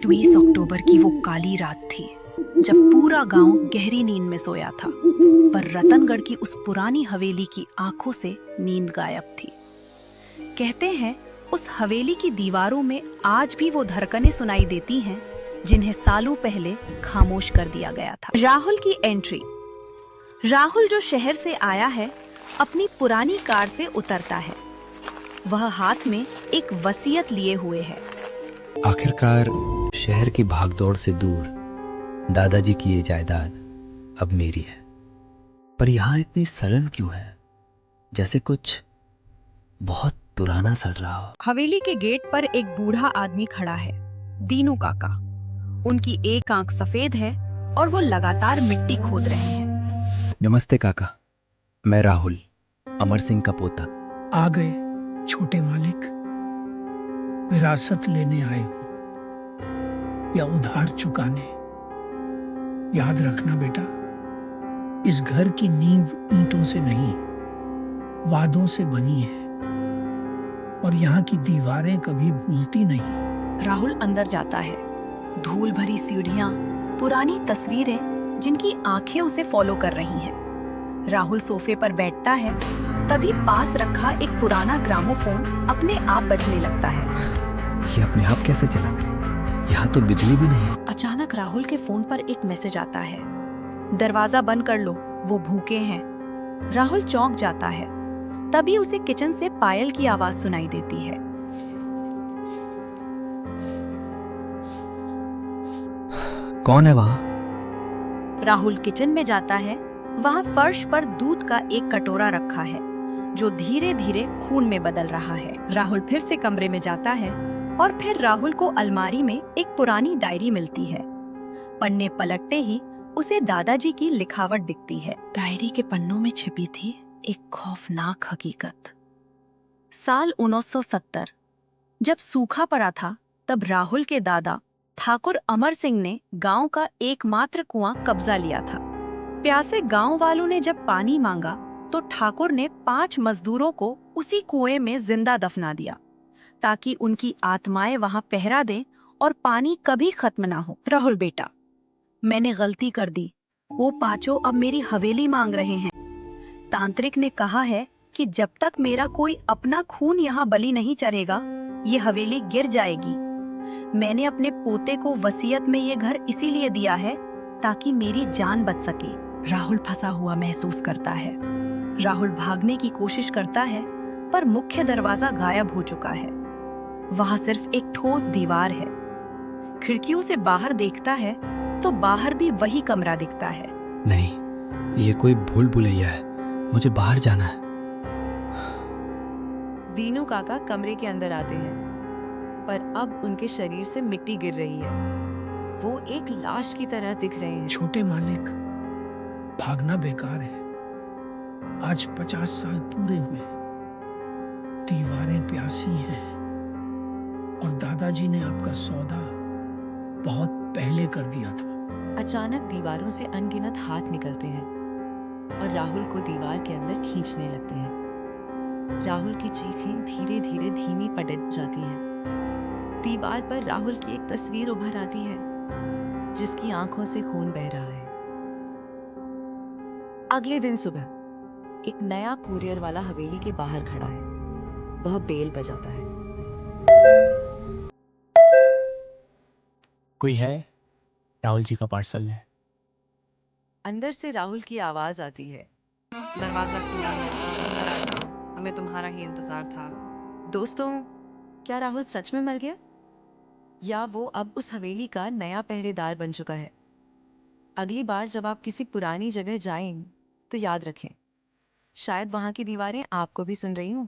21 अक्टूबर की वो काली रात थी जब पूरा गांव गहरी नींद में सोया था, पर रतनगढ़ की उस पुरानी हवेली की आंखों से नींद गायब थी। कहते हैं उस हवेली की दीवारों में आज भी वो धड़कनें सुनाई देती हैं जिन्हें सालों पहले खामोश कर दिया गया था। राहुल की एंट्री। राहुल जो शहर से आया है, अपनी पुरानी कार से उतरता है। वह हाथ में एक वसीयत लिए हुए है। आखिरकार शहर की भागदौड़ से दूर दादाजी की ये जायदाद अब मेरी है। पर यहाँ इतनी सड़न क्यों है, जैसे कुछ बहुत पुराना सड़ रहा हो। हवेली के गेट पर एक बूढ़ा आदमी खड़ा है, दीनू काका। उनकी एक आंख सफेद है और वो लगातार मिट्टी खोद रहे हैं। नमस्ते काका, मैं राहुल, अमर सिंह का पोता। आ गए छोटे मालिक। विरासत लेने आए हो या उधार चुकाने? याद रखना बेटा, इस घर की नींव ईंटों से नहीं, वादों से बनी है, और यहाँ की दीवारें कभी भूलती नहीं। राहुल अंदर जाता है। धूल भरी सीढ़ियां, पुरानी तस्वीरें जिनकी आंखें उसे फॉलो कर रही हैं। राहुल सोफे पर बैठता है, तभी पास रखा एक पुराना ग्रामोफोन अपने आप बजने लगता है। ये अपने आप कैसे चला? यहाँ तो बिजली भी नहीं है। अचानक राहुल के फोन पर एक मैसेज आता है, दरवाजा बंद कर लो, वो भूखे हैं। राहुल चौंक जाता है। तभी उसे किचन से पायल की आवाज सुनाई देती है। कौन है वहाँ? राहुल किचन में जाता है। वहाँ फर्श पर दूध का एक कटोरा रखा है जो धीरे धीरे खून में बदल रहा है। राहुल फिर से कमरे में जाता है और फिर राहुल को अलमारी में एक पुरानी डायरी मिलती है। पन्ने पलटते ही उसे दादाजी की लिखावट दिखती है। डायरी के पन्नों में छिपी थी एक खौफनाक हकीकत। साल 1970 जब सूखा पड़ा था, तब राहुल के दादा ठाकुर अमर सिंह ने गांव का एकमात्र कुआं कब्जा लिया था। प्यासे गांव वालों ने जब पानी मांगा तो ठाकुर ने 5 मजदूरों को उसी कुएं में जिंदा दफना दिया ताकि उनकी आत्माएं वहां पहरा दें और पानी कभी खत्म ना हो। राहुल बेटा, मैंने गलती कर दी। वो पांचों अब मेरी हवेली मांग रहे हैं। तांत्रिक ने कहा है कि जब तक मेरा कोई अपना खून यहाँ बलि नहीं चढ़ेगा, ये हवेली गिर जाएगी। मैंने अपने पोते को वसीयत में ये घर इसीलिए दिया है ताकि मेरी जान बच सके। राहुल फंसा हुआ महसूस करता है। राहुल भागने की कोशिश करता है, पर मुख्य दरवाजा गायब हो चुका है। वहां सिर्फ एक ठोस दीवार है। खिड़कियों से बाहर देखता है तो बाहर भी वही कमरा दिखता है। नहीं, ये कोई भूल भुलैया है। मुझे बाहर जाना है। दीनू काका कमरे के अंदर आते हैं, पर अब उनके शरीर से मिट्टी गिर रही है। वो एक लाश की तरह दिख रहे हैं। छोटे मालिक, भागना बेकार है। आज 50 साल पूरे हुए। दीवारें प्यासी हैं, और दादाजी ने आपका सौदा बहुत पहले कर दिया था। अचानक दीवारों से अनगिनत हाथ निकलते हैं और राहुल को दीवार के अंदर खींचने लगते हैं। राहुल की चीखें धीरे धीरे धीमी पड़ जाती हैं। दीवार पर राहुल की एक तस्वीर उभर आती है जिसकी आंखों से खून बह रहा है। अगले दिन सुबह एक नया कुरियर वाला हवेली के बाहर खड़ा है। वह बेल बजाता है। कोई है? राहुल जी का पार्सल है। अंदर से राहुल की आवाज आती है, दरवाजा खुला है, अंदर आ जाओ, हमें तुम्हारा ही इंतजार था। दोस्तों, क्या राहुल सच में मर गया, या वो अब उस हवेली का नया पहरेदार बन चुका है? अगली बार जब आप किसी पुरानी जगह जाएं तो याद रखें, शायद वहां की दीवारें आपको भी सुन रही हूं।